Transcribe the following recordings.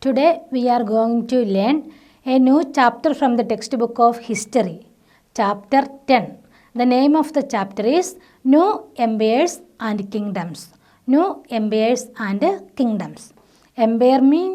Today we are going to learn a new chapter from the textbook of history, chapter 10. The name of the chapter is New Empires and Kingdoms. New Empires and Kingdoms. Empire mean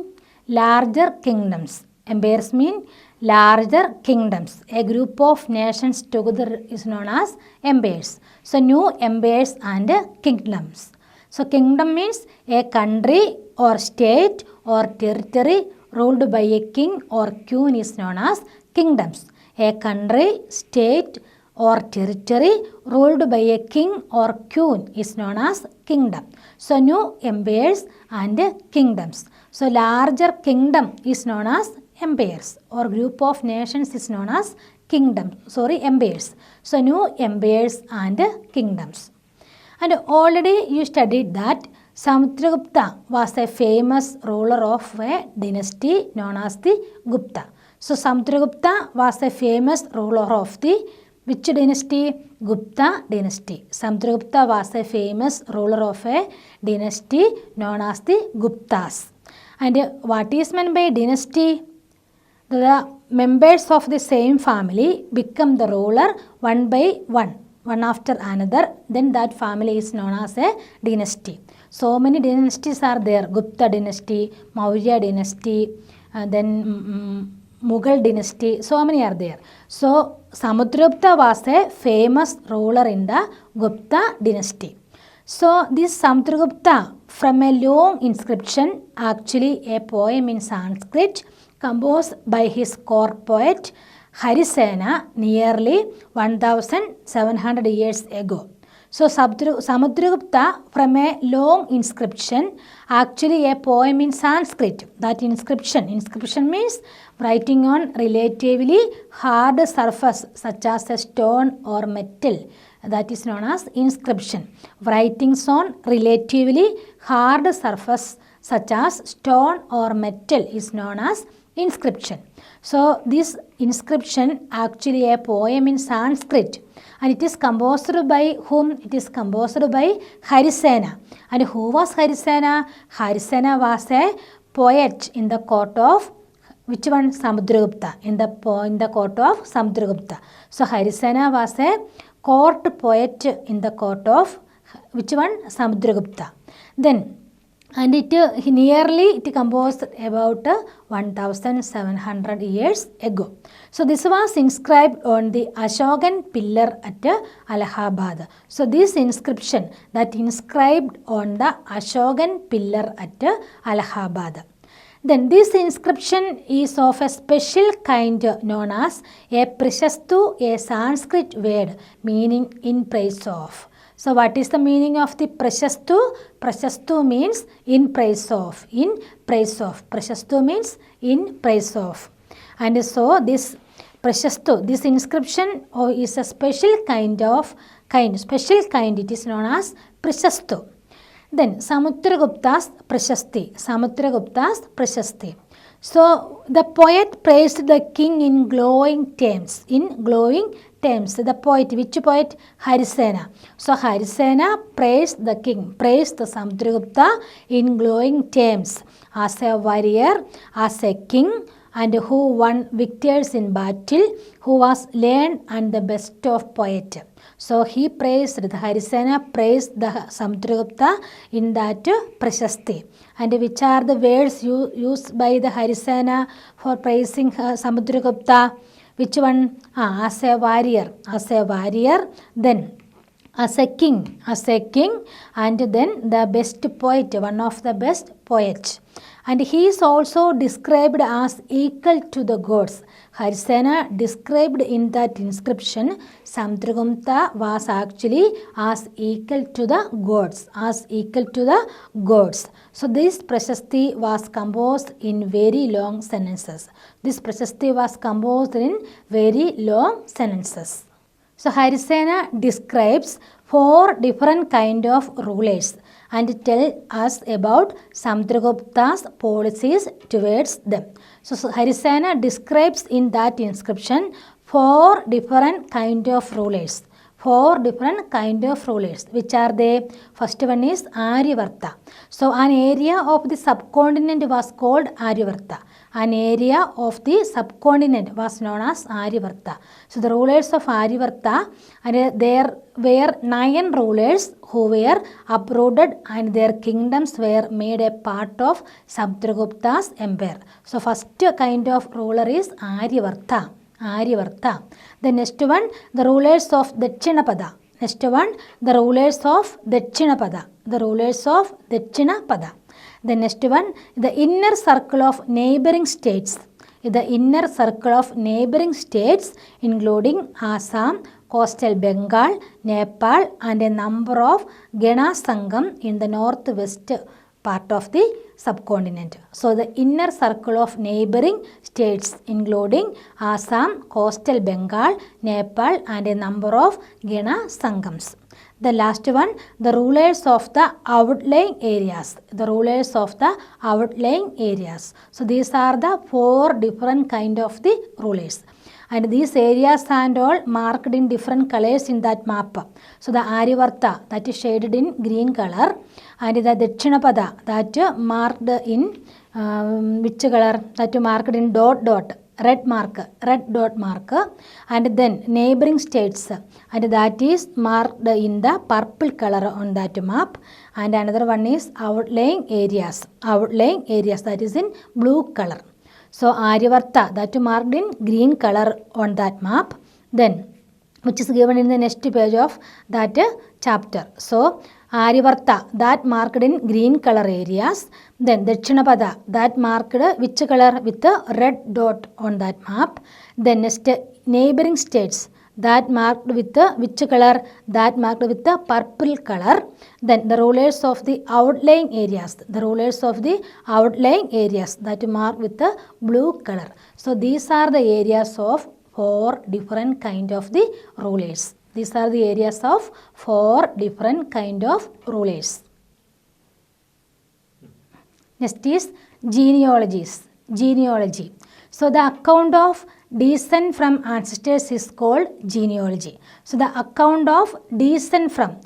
larger kingdoms. Empires mean larger kingdoms. A group of nations together is known as empires. So new empires and kingdoms. So kingdom means a country or state or territory ruled by a king or queen is known as kingdoms. A country, state or territory ruled by a king or queen is known as kingdom. So new empires and kingdoms. So larger kingdom is known as empires or group of nations is known as empires. So new empires and kingdoms. And already you studied that Samudragupta was a famous ruler of a dynasty known as the Gupta. So Samudragupta was a famous ruler of the which dynasty? Gupta dynasty. Samudragupta was a famous ruler of a dynasty known as the Guptas. And what is meant by dynasty? The members of the same family become the ruler one by one after another, then that family is known as a dynasty. So many dynasties are there. Gupta dynasty, Maurya dynasty, then Mughal dynasty, so many are there. So Samudragupta was a famous ruler in the Gupta dynasty. So this Samudragupta, from a long inscription, actually a poem in Sanskrit composed by his court poet Harisena nearly 1700 years ago. So Samudragupta, from a long inscription, actually a poem in Sanskrit. That inscription means writing on relatively hard surface such as a stone or metal. That is known as inscription. Writings on relatively hard surface such as stone or metal is known as inscription. So this inscription actually a poem in Sanskrit, and it is composed by whom? It is composed by Harisena. And who was Harisena? Harisena was a poet in the court of which one? Samudragupta. In the court of Samudragupta. So Harisena was a court poet in the court of which one? Samudragupta. Then and it composed about 1700 years ago. So this was inscribed on the Ashokan pillar at Allahabad. So this inscription that inscribed on the Ashokan pillar at Allahabad. Then this inscription is of a special kind known as a Prashastu, a Sanskrit word meaning in praise of. So what is the meaning of the Prashastu? Prashastu means in praise of. In praise of. Prashastu means in praise of. And so this Prashastu, this inscription is a special kind. It is known as Prashastu. Then Samudragupta's Prashasti. Samudragupta's Prashasti. So the poet praised the king in glowing terms. The poet, which poet? Harisena. So Harisena praised the king, praised the Samudragupta in glowing terms as a warrior, as a king, and who won victories in battle, who was learned and the best of poet. So he praised, the Harisena praised the Samudragupta in that Prashasti. And which are the words used by the Harisena for praising Samudragupta? Which one? As a warrior, then as a king, and then the best poet, one of the best poets. And he is also described as equal to the gods. Harisena described in that inscription, Samudragupta was actually as equal to the gods. So this Prashasti was composed in very long sentences. So Harisena describes 4 different kind of rulers and tell us about Samudragupta's policies towards them. So Harisena describes in that inscription 4 different kind of rulers. 4 different kind of rulers. Which are they? First one is Aryavarta. So an area of the subcontinent was called Aryavarta. An area of the subcontinent was known as Aryavarta. So the rulers of Aryavarta, and there were 9 rulers who were uprooted and their kingdoms were made a part of Samudragupta's empire. So first kind of ruler is Aryavarta. Aryavarta. The next one, the rulers of Dachinapada. Next one, the rulers of Dachinapada. The rulers of Dachinapada. The next one, the inner circle of neighboring states. The inner circle of neighboring states including Assam, coastal Bengal, Nepal and a number of Gena Sangam in the northwest part of the subcontinent. So the inner circle of neighboring states including Assam, coastal Bengal, Nepal and a number of Gena Sangams. The last one, the rulers of the outlying areas. The rulers of the outlying areas. So these are the 4 different kind of the rulers. And these areas and all marked in different colors in that map. So the Aryavarta, that is shaded in green color, and the Dachinapada, that marked in which color? That marked in dot, red dot mark, and then neighboring states, and that is marked in the purple color on that map, and another one is outlying areas, that is in blue color. So Aryavarta, that marked in green color on that map, then which is given in the next page of that chapter. So Aryavarta, that marked in green color areas, then Dachinapada, that marked which color? With a red dot on that map. Then next neighboring states, that marked with which color? That marked with the purple color. Then the rulers of the outlying areas, that marked with the blue color. So these are the areas of 4 different kind of the rulers. These are the areas of 4 different kind of rulers. Next is genealogies. Genealogy. So the account of descent from ancestors is called genealogy. So the account of descent from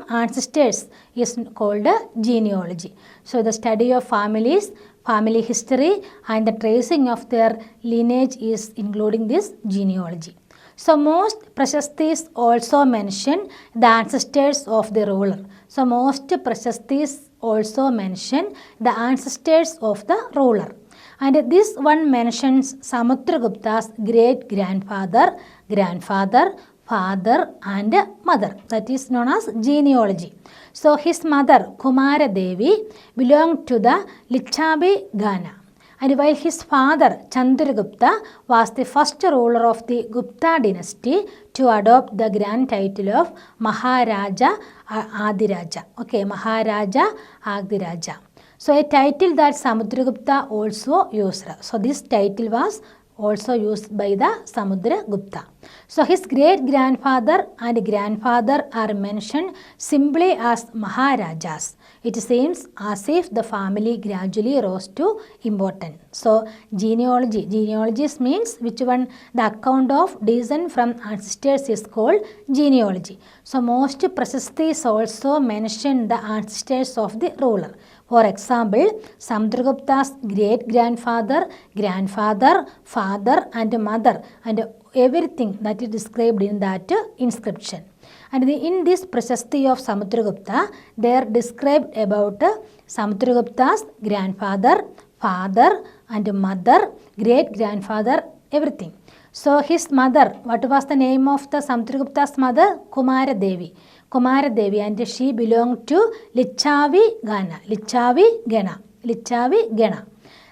ancestors is called genealogy. So the study of families, family history and the tracing of their lineage is including this genealogy. So most prashastis also mention the ancestors of the ruler. So most prashastis also mention the ancestors of the ruler. And this one mentions Samudragupta's great-grandfather, grandfather, father and mother. That is known as genealogy. So his mother Kumara Devi belonged to the Licchavi Ghana. And while his father Chandragupta was the first ruler of the Gupta dynasty to adopt the grand title of Maharaja Adiraja. Okay, Maharaja Adiraja. So a title that Samudragupta also used. So this title was also used by the Samudragupta. So his great-grandfather and grandfather are mentioned simply as Maharajas. It seems as if the family gradually rose to importance. So genealogy. Genealogies means which one? The account of descent from ancestors is called genealogy. So most prashastis also mention the ancestors of the ruler. For example, Samudragupta's great-grandfather, grandfather, father and mother and everything that is described in that inscription. And in this prashasti of Samudragupta, they are described about Samudragupta's grandfather, father and mother, great-grandfather, everything. So his mother, what was the name of the Samudragupta's mother? Kumara Devi. Kumara Devi, and she belonged to Licchavi Ghana. Licchavi Ghana.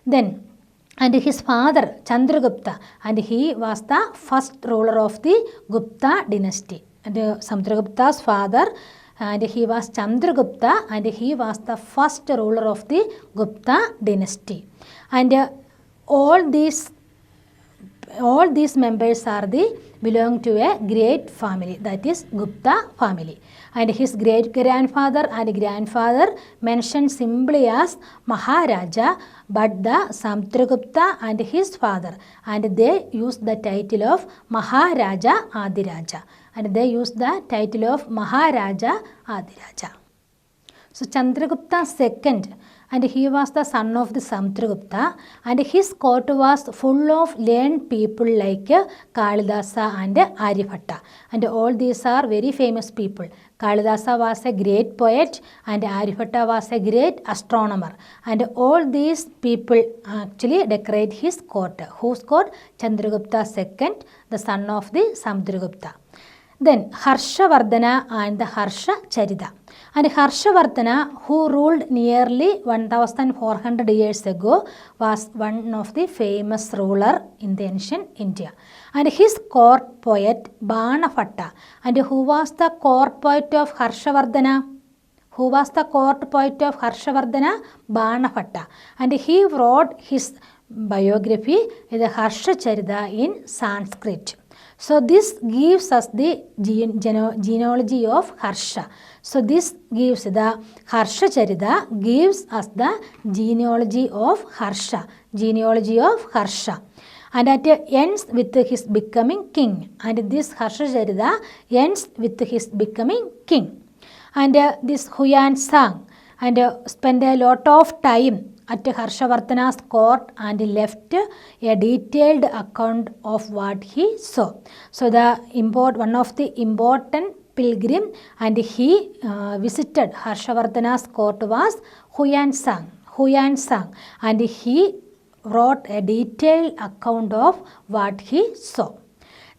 Then, and his father Chandragupta, and he was the first ruler of the Gupta dynasty. And Samudragupta's father, and he was Chandragupta, and he was the first ruler of the Gupta dynasty. And all these all these members belong to a great family, that is Gupta family. And his great grandfather and grandfather mentioned simply as Maharaja, but the Samudragupta and his father, and they used the title of Maharaja Adiraja. And they used the title of Maharaja Adiraja. So Chandragupta II, and he was the son of the Samudragupta, and his court was full of learned people like Kalidasa and Aryabhatta. And all these are very famous people. Kalidasa was a great poet and Aryabhatta was a great astronomer. And all these people actually decorate his court. Whose court? Chandragupta II, the son of the Samudragupta. Then Harshavardhana and the Harsha-charita. And Harshavardhana, who ruled nearly 1400 years ago, was one of the famous ruler in the ancient India. And his court poet Banabhatta. And who was the court poet of Harshavardhana? Who was the court poet of Harshavardhana? Banabhatta. And he wrote his biography, the Harsha-charita, in Sanskrit. So this gives us the genealogy of Harsha. So this gives the Harsha-charita gives us the genealogy of Harsha. Genealogy of Harsha. And it ends with his becoming king. And this Harsha-charita ends with his becoming king. And this Huyan Sang and spent a lot of time at Harshavardhana's court and left a detailed account of what he saw. So one of the important pilgrim and he visited Harshavardhana's court was Huyan Sang, and he wrote a detailed account of what he saw.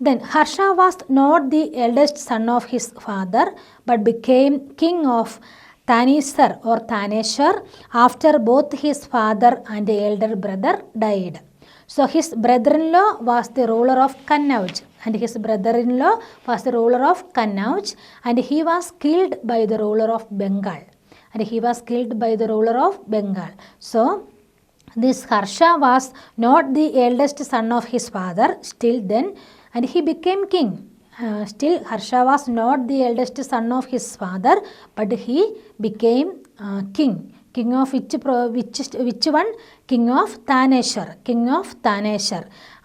Then Harsha was not the eldest son of his father but became king of Tanesar or Taneshwar after both his father and elder brother died. So his brother-in-law was the ruler of Kannauj, and he was killed by the ruler of Bengal. So this Harsha was not the eldest son of his father still then, and he became king. Still Harsha was not the eldest son of his father, but he became king. King of which one? King of Taneshwar.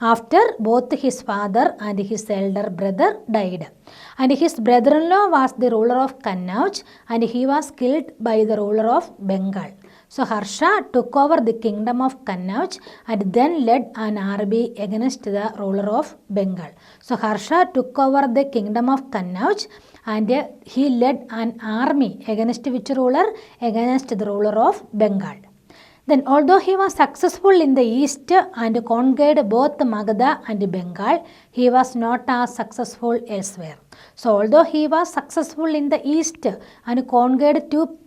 After both his father and his elder brother died. And his brother-in-law was the ruler of Kannauj, and he was killed by the ruler of Bengal. So Harsha took over the kingdom of Kannauj and then led an army against the ruler of Bengal. So Harsha took over the kingdom of Kannauj and he led an army against which ruler? Against the ruler of Bengal. Then although he was successful in the east and conquered both Magadha and Bengal, he was not as successful elsewhere. So although he was successful in the east and conquered two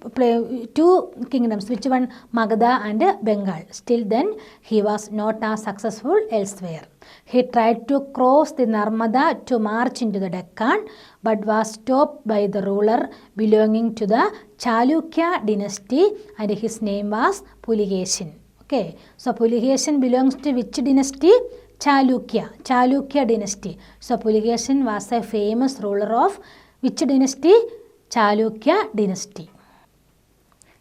kingdoms, which one? Magadha and Bengal, still then he was not as successful elsewhere. He tried to cross the Narmada to march into the Deccan, but was stopped by the ruler belonging to the Chalukya dynasty, and his name was Puligeshin. Okay, so Puligeshin belongs to which dynasty? Chalukya dynasty. So Puligeshin was a famous ruler of which dynasty? Chalukya dynasty.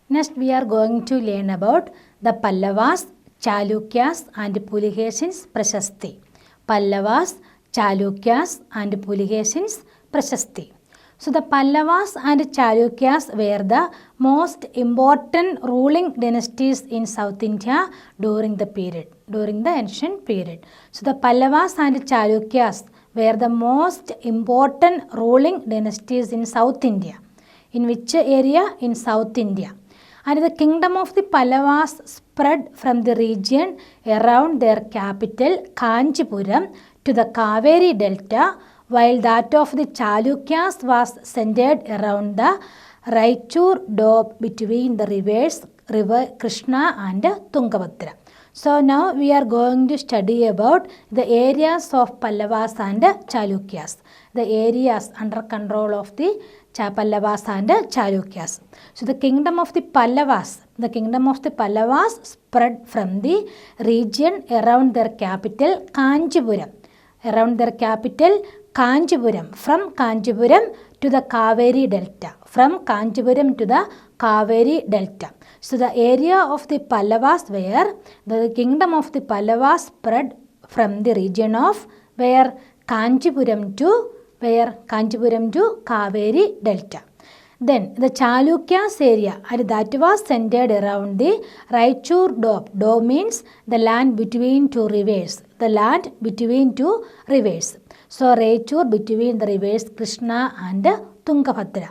Next we are going to learn about the Pallavas, Chalukyas and Puligeshin's Prashasti. Pallavas, Chalukyas and Puligeshin's Prashasti. So the Pallavas and Chalukyas were the most important ruling dynasties in South India during the ancient period. So the Pallavas and Chalukyas were the most important ruling dynasties in South India. In which area? In South India. And the kingdom of the Pallavas spread from the region around their capital Kanchipuram to the Kaveri Delta, while that of the Chalukyas was centered around the Raichur Doab between the river Krishna and Tungabhadra. So now we are going to study about the areas of Pallavas and Chalukyas. The areas under control of the Pallavas and Chalukyas. So the kingdom of the Pallavas spread from the region around their capital Kanchipuram. From Kanchipuram to the Kaveri Delta. So the area of the Pallavas where the kingdom of the Pallavas spread from the region of where Kanchipuram to Kaveri Delta. Then the Chalukyas area, and that was centered around the Raichur Doab. Doab means the land between two rivers. So Raichur between the rivers Krishna and Tungabhadra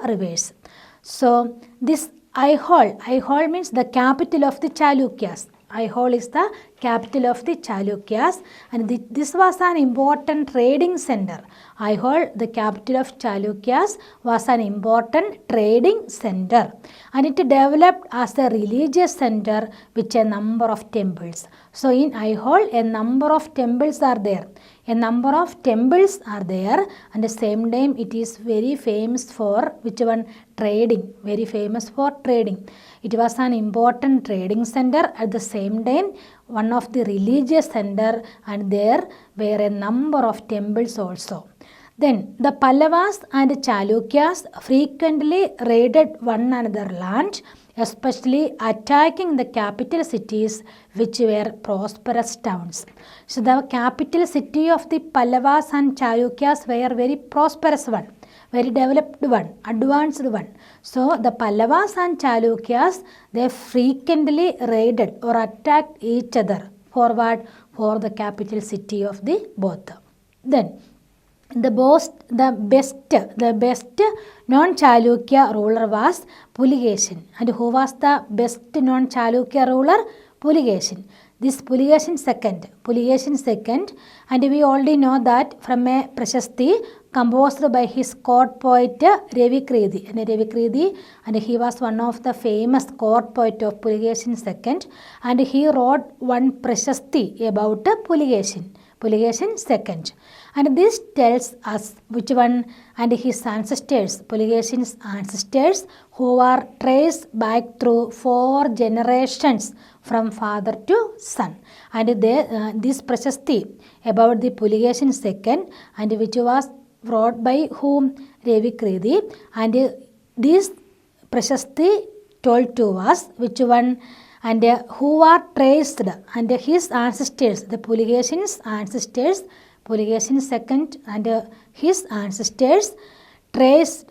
rivers. So this Aihole means the capital of the Chalukyas. Aihole is the capital of the Chalukyas, and this was an important trading center. Aihole, the capital of Chalukyas, was an important trading center, and it developed as a religious center with a number of temples. So in Aihole, a number of temples are there. And at the same time it is very famous for trading. It was an important trading center, at the same time one of the religious center, and there were a number of temples also. Then the Pallavas and Chalukyas frequently raided one another land, especially attacking the capital cities which were prosperous towns. So the capital city of the Pallavas and Chalukyas were very prosperous one, very developed one, advanced one. So the Pallavas and Chalukyas, they frequently raided or attacked each other for what? For the capital city of the both. Then the best non-Chalukya ruler was Puligation. And who was the best non-Chalukya ruler? Puligation. This Puligation second, and we already know that from a Prashasti composed by his court poet Ravikridi. And he was one of the famous court poet of Puligation second, and he wrote one Prashasti about Puligation second. And this tells us which one and his ancestors, Puligation's ancestors, who are traced back through 4 generations from father to son. And this Prashasti about the Puligation second, and which was wrote by whom? Ravikridi. And this Prashasti told to us which one and who are traced, and his ancestors, the Puligation's ancestors, Puligation second and his ancestors traced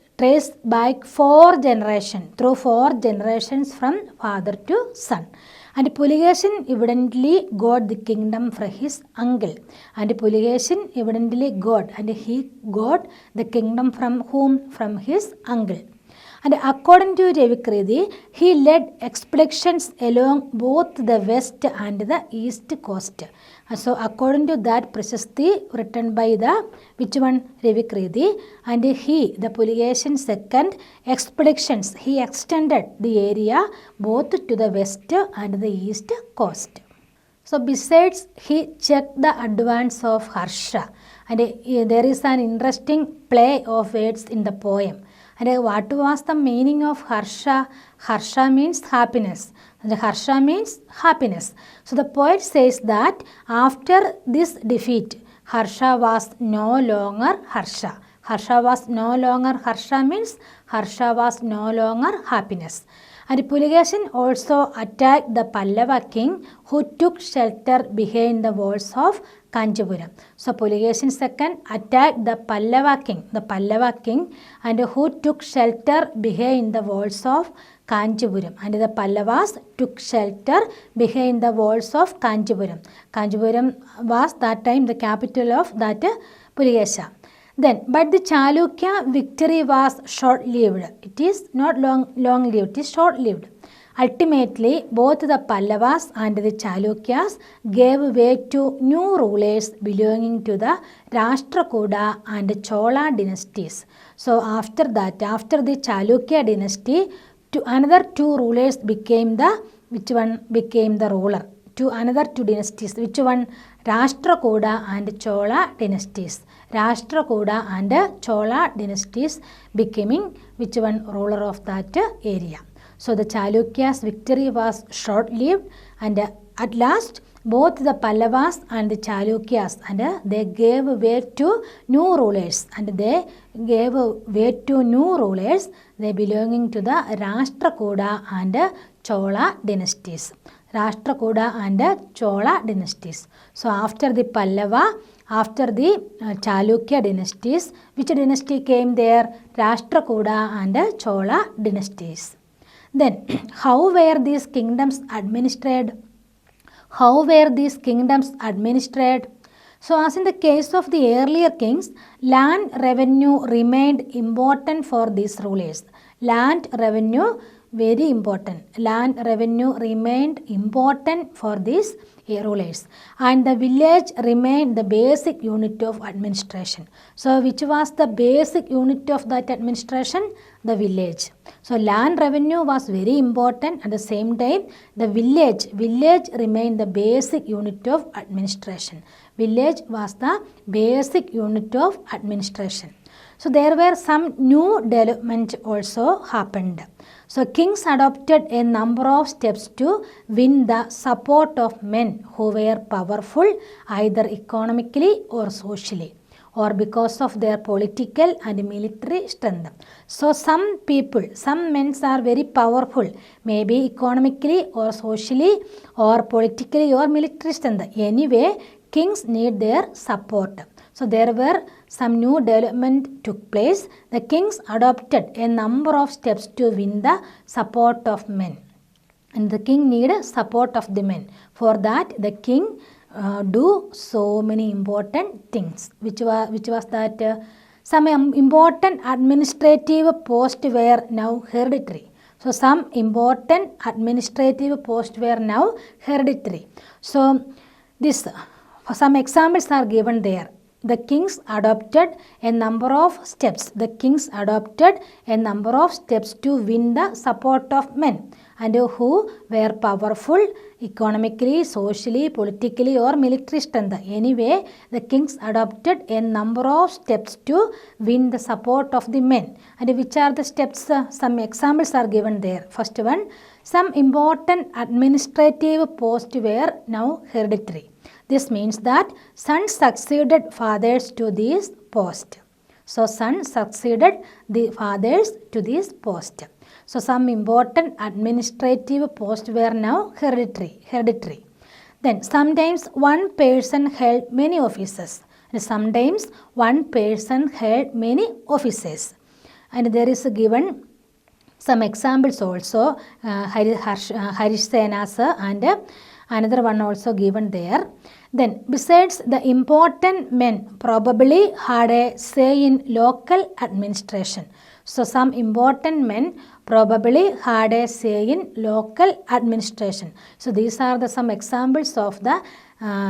back 4 generations, through 4 generations from father to son. And Puligation evidently got the kingdom from his uncle. And Puligation evidently got, and he got the kingdom from whom? From his uncle. And according to Ravikridi, he led expeditions along both the west and the east coast. So according to that Prashasti written by the which one? Ravikridi, and he, the Puligation second, expeditions, he extended the area both to the west and the east coast. So besides, he checked the advance of Harsha, and there is an interesting play of words in the poem. And what was the meaning of Harsha? Harsha means happiness. And Harsha means happiness. So the poet says that after this defeat, Harsha was no longer Harsha. Harsha was no longer Harsha means Harsha was no longer happiness. And Puligation also attacked the Pallava king who took shelter behind the walls of Kanchipuram. So Puligation second attacked the Pallava king and who took shelter behind the walls of Kanchipuram. And the Pallavas took shelter behind the walls of Kanchipuram. Kanchipuram was that time the capital of that Puligation. Then, but the Chalukya victory was short-lived. It is not long-lived, it is short-lived. Ultimately, both the Pallavas and the Chalukyas gave way to new rulers belonging to the Rashtrakuta and Chola dynasties. So after that, after the Chalukya dynasty, another 2 rulers became the which one became the ruler? Another two dynasties. Which one? Rashtrakuta and Chola dynasties. Rashtrakuta and Chola dynasties becoming which one ruler of that area. So the Chalukyas' victory was short-lived, and at last both the Pallavas and the Chalukyas, and they gave way to new rulers, they belonging to the Rashtrakuta and Chola dynasties. Rashtrakuta and Chola dynasties. So after the Pallava, after the Chalukya dynasties, which dynasty came there? Rashtrakuta and Chola dynasties. Then, how were these kingdoms administered? How were these kingdoms administered? So, as in the case of the earlier kings, land revenue remained important for these rulers. Land revenue, very important. Land revenue remained important for these rulers. And the village remained the basic unit of administration. So, which was the basic unit of that administration? The village. So, land revenue was very important. At the same time, the village remained the basic unit of administration. Village was the basic unit of administration. So, there were some new development also happened. So, kings adopted a number of steps to win the support of men who were powerful either economically or socially, or because of their political and military strength. So, some people, some men are very powerful, maybe economically or socially or politically or military strength. Anyway, kings need their support. So, there were some new development took place. The kings adopted a number of steps to win the support of men. And the king needed support of the men. For that, the king do so many important things. Which was that some important administrative posts were now hereditary. So, some important administrative posts were now hereditary. So, some examples are given there. The kings adopted a number of steps. The kings adopted a number of steps to win the support of men and who were powerful economically, socially, politically or military strength. Anyway, the kings adopted a number of steps to win the support of the men. And which are the steps? Some examples are given there. First one, some important administrative posts were now hereditary. This means that sons succeeded fathers to this post. So, sons succeeded the fathers to this post. So, some important administrative posts were now hereditary. Then, sometimes one person held many offices. And sometimes one person held many offices. And there is given some examples also, Harshavardhana's and another one also given there. Then, besides the important men probably had a say in local administration. So, some important men probably had a say in local administration. So, these are the some examples of the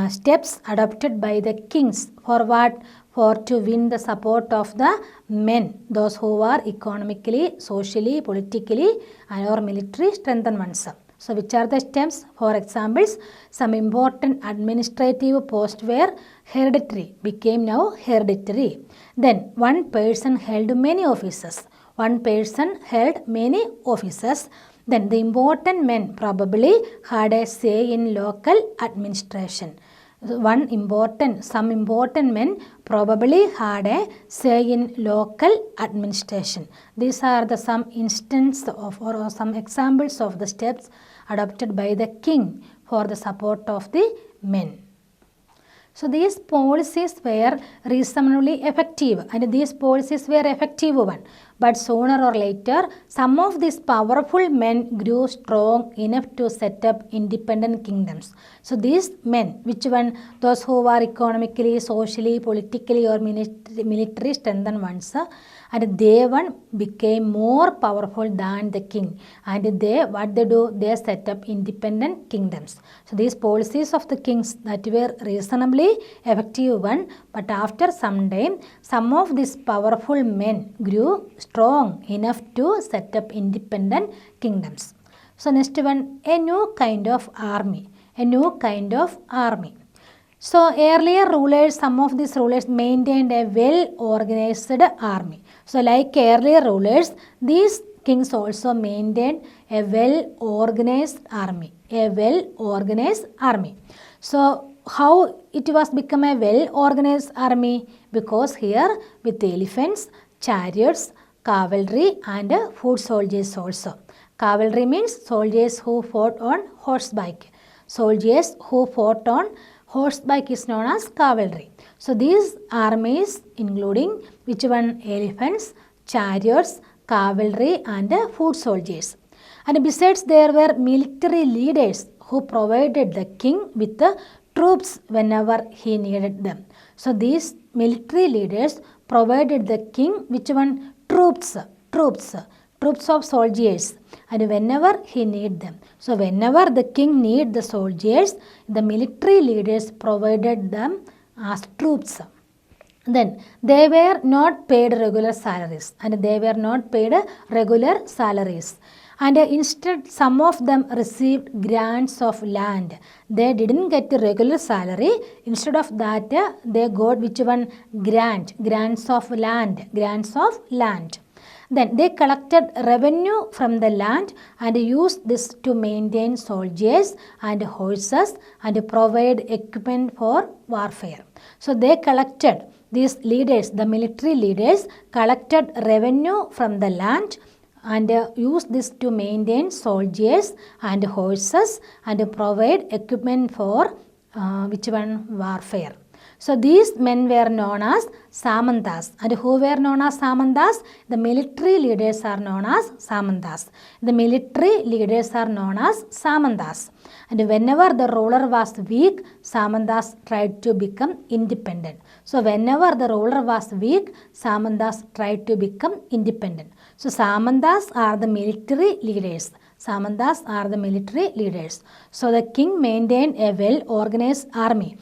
steps adopted by the kings for what? For to win the support of the men, those who are economically, socially, politically or military strengthened ones. So, which are the steps? For examples, some important administrative posts were hereditary, became now hereditary. Then, one person held many offices. One person held many offices. Then, the important men probably had a say in local administration. Some important men probably had a say in local administration. These are the some instances of or some examples of the steps adopted by the king for the support of the men. So, these policies were reasonably effective, and these policies were effective one. But sooner or later, some of these powerful men grew strong enough to set up independent kingdoms. So, these men, which one? Those who were economically, socially, politically or military strengthened ones, and they one became more powerful than the king. And they, what they do? They set up independent kingdoms. So, these policies of the kings that were reasonably effective one, but after some time, some of these powerful men grew strong enough to set up independent kingdoms. So next one, a new kind of army. A new kind of army. So earlier rulers, some of these rulers maintained a well-organized army. So like earlier rulers, these kings also maintained a well-organized army. A well-organized army. So how it was become a well-organized army? Because here with elephants, chariots, cavalry and foot soldiers also. Cavalry means soldiers who fought on horseback. Soldiers who fought on horseback is known as cavalry. So these armies including which one? Elephants, chariots, cavalry and foot soldiers. And besides there were military leaders who provided the king with the troops whenever he needed them. So these military leaders provided the king which one? Troops of soldiers, and whenever he need them. So whenever the king need the soldiers, the military leaders provided them as troops. Then they were not paid regular salaries, and instead some of them received grants of land. They didn't get the regular salary. Instead of that they got which one? Grants of land. Then they collected revenue from the land and used this to maintain soldiers and horses and provide equipment for warfare. So they collected, these leaders, the military leaders collected revenue from the land and used this to maintain soldiers and horses and provide equipment for warfare. So these men were known as Samantas. And who were known as Samantas? The military leaders are known as Samantas. And whenever the ruler was weak, Samantas tried to become independent. So whenever the ruler was weak, Samantas tried to become independent. So Samantas are the military leaders. So the king maintained a well-organized army.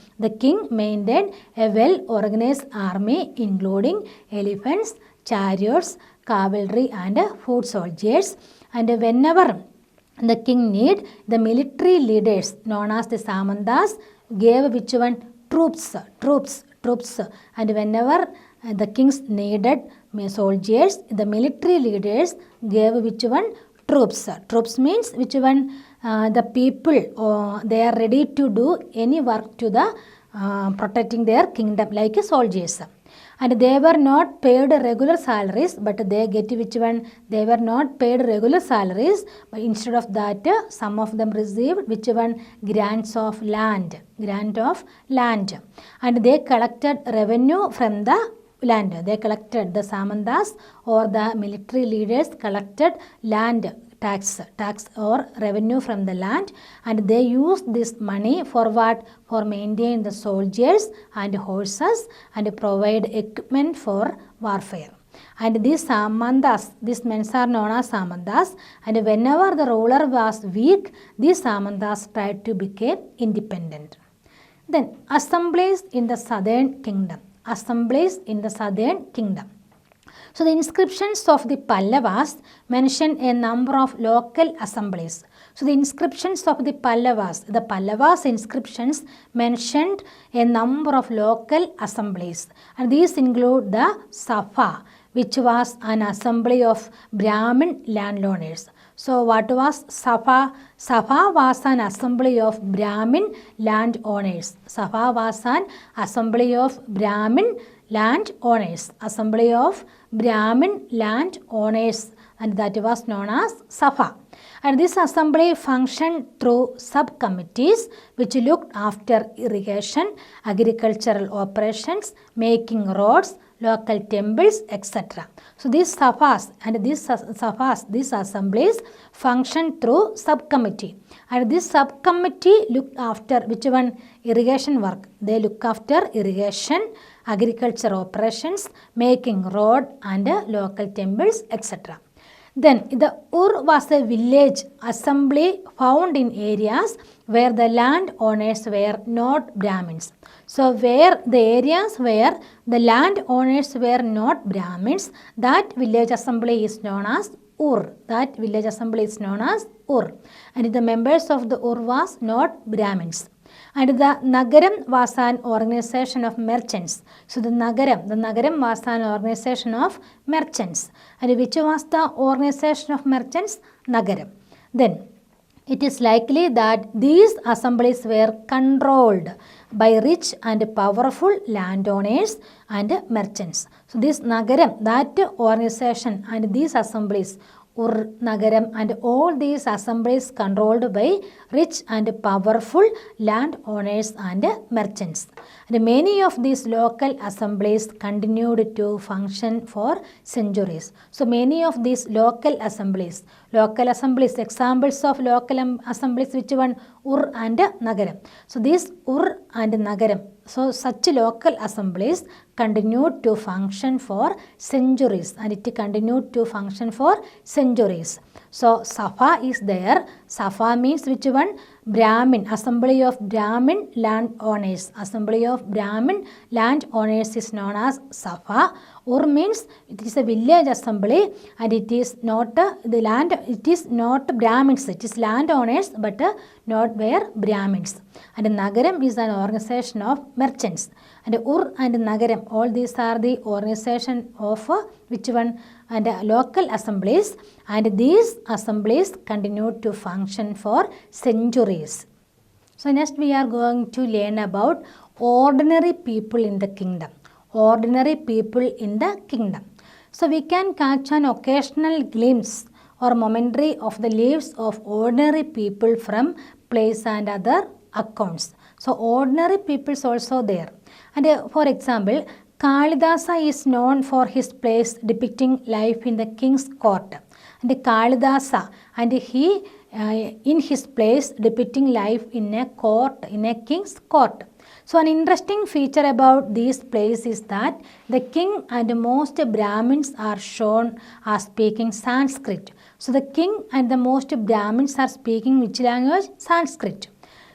Including elephants, chariots, cavalry and foot soldiers. And whenever the king need, the military leaders known as the Samantas gave which one? Troops. And whenever the kings needed soldiers, the military leaders gave which one? Troops. Troops means which one? The people, they are ready to do any work to the protecting their kingdom like soldiers. And they were not paid regular salaries, but they get which one? They were not paid regular salaries, but instead of that some of them received which one? Grants of land. And they collected revenue from the land. They collected, the Samantas or the military leaders collected land tax or revenue from the land, and they used this money for what? For maintain the soldiers and horses and provide equipment for warfare. And these Samantas, these men are known as Samantas, and whenever the ruler was weak, these Samantas tried to become independent. Then assemblies in the southern kingdom. So the inscriptions of the Pallavas mention a number of local assemblies. So the inscriptions of the Pallavas inscriptions mentioned a number of local assemblies, and these include the Sabha, which was an assembly of Brahmin landowners. So what was Sabha? Sabha was an assembly of Brahmin landowners. And that was known as Sabha. And this assembly functioned through subcommittees which looked after irrigation, agricultural operations, making roads, local temples, etc. So these Sabhas and these assemblies functioned through subcommittee. And this subcommittee looked after which one? Irrigation work. They look after irrigation, agriculture operations, making road and local temples, etc. Then the Ur was a village assembly found in areas where the landowners were not Brahmins. So where the areas where the landowners were not Brahmins, that village assembly is known as Ur. That village assembly is known as Ur. And the members of the Ur was not Brahmins. And the Nagaram was an organization of merchants. So the Nagaram was an organization of merchants. And which was the organization of merchants? Nagaram. Then it is likely that these assemblies were controlled by rich and powerful landowners and merchants. So this Nagaram, that organization and these assemblies, Ur, Nagaram and all these assemblies controlled by rich and powerful landowners and merchants. And many of these local assemblies continued to function for centuries. So many of these local assemblies, examples of local assemblies, which one? Ur and Nagaram. So these Ur and Nagaram, so such local assemblies continued to function for centuries, and it continued to function for centuries. So Sabha is there. Sabha means which one? Brahmin, assembly of Brahmin landowners. Assembly of Brahmin landowners is known as Sabha. Ur means it is a village assembly, and it is not the land, it is not Brahmins, it is landowners, but not where Brahmins. And Nagaram is an organization of merchants. And Ur and Nagaram, all these are the organization of which one? And local assemblies, and these assemblies continued to function for centuries. So next we are going to learn about ordinary people in the kingdom. Ordinary people in the kingdom. So we can catch an occasional glimpse or momentary of the lives of ordinary people from plays and other accounts. So ordinary people is also there. And for example, Kalidasa is known for his plays depicting life in the king's court. And Kalidasa, and he in his plays depicting life in a court, in a king's court. So an interesting feature about these plays is that the king and most Brahmins are shown as speaking Sanskrit. So the king and the most Brahmins are speaking which language? Sanskrit.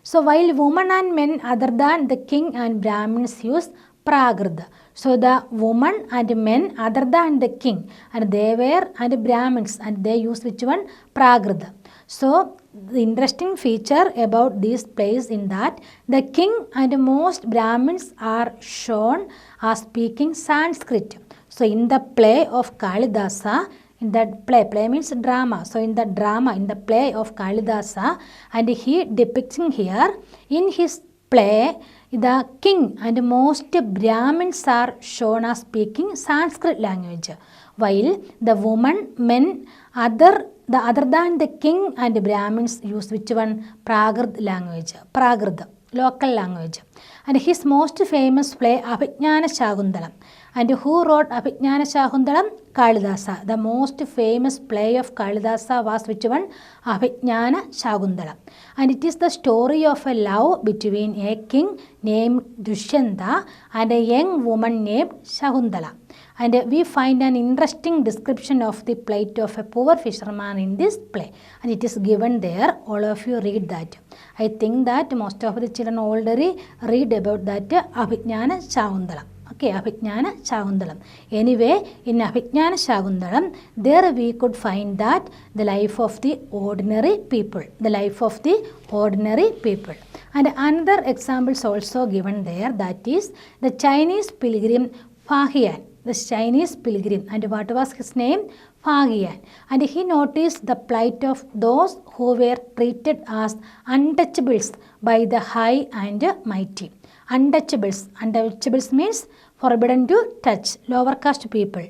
So while women and men other than the king and Brahmins use Prakrit. So the women and men other than the king, and they were and Brahmins, and they use which one? Prakrit. So the interesting feature about these plays in that the king and most Brahmins are shown as speaking Sanskrit. So in the play of Kalidasa, in that play means drama. So in the drama, in the play of Kalidasa, and he depicting here in his play, the king and most Brahmins are shown as speaking Sanskrit language, while the women, men, other than the king and Brahmins use which one? Prakrit language, Prakrit, local language. And his most famous play, Abhijnana Shakuntalam. And who wrote Abhijnana Shakuntalam? Kalidasa. The most famous play of Kalidasa was which one? Abhijnana Shakuntalam. And it is the story of a love between a king named Dushyanta and a young woman named Shakuntala. And we find an interesting description of the plight of a poor fisherman in this play. And it is given there. All of you read that. I think that most of the children already read about that Abhijnana Shakuntalam. Okay, Abhijnana Shakuntalam. Anyway, in Abhijnana Shakuntalam, there we could find that the life of the ordinary people. The life of the ordinary people. And another example is also given there, that is the Chinese pilgrim Fahian. The Chinese pilgrim, and what was his name? Fahian. And he noticed the plight of those who were treated as untouchables by the high and mighty. Untouchables. Untouchables means forbidden to touch, lower caste people,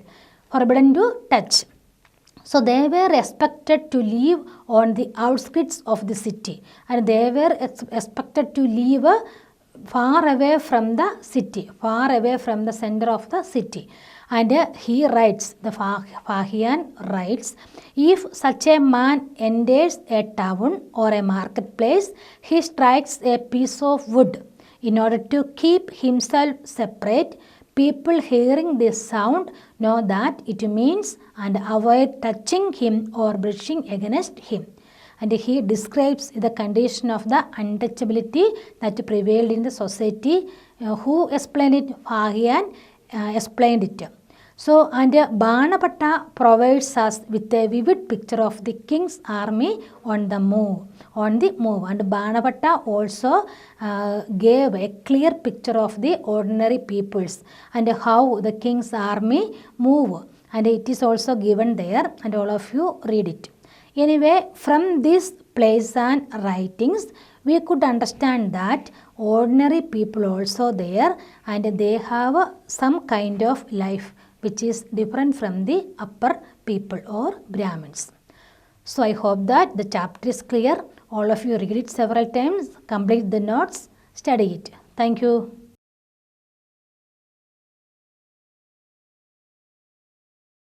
forbidden to touch. So they were expected to live on the outskirts of the city, and they were expected to live far away from the city, far away from the center of the city. And he writes, the Fahian writes, if such a man enters a town or a marketplace, he strikes a piece of wood in order to keep himself separate. People hearing this sound know that it means and avoid touching him or brushing against him. And he describes the condition of the untouchability that prevailed in the society. Who explained it? Fahian explained it. So, and Banapatta provides us with a vivid picture of the king's army on the move. And Banapatta also gave a clear picture of the ordinary peoples and how the king's army move. And it is also given there, and all of you read it. Anyway, from these plays and writings, we could understand that ordinary people also there, and they have some kind of life which is different from the upper people or Brahmins. So I hope that the chapter is clear. All of you read it several times, complete the notes, study it. Thank you.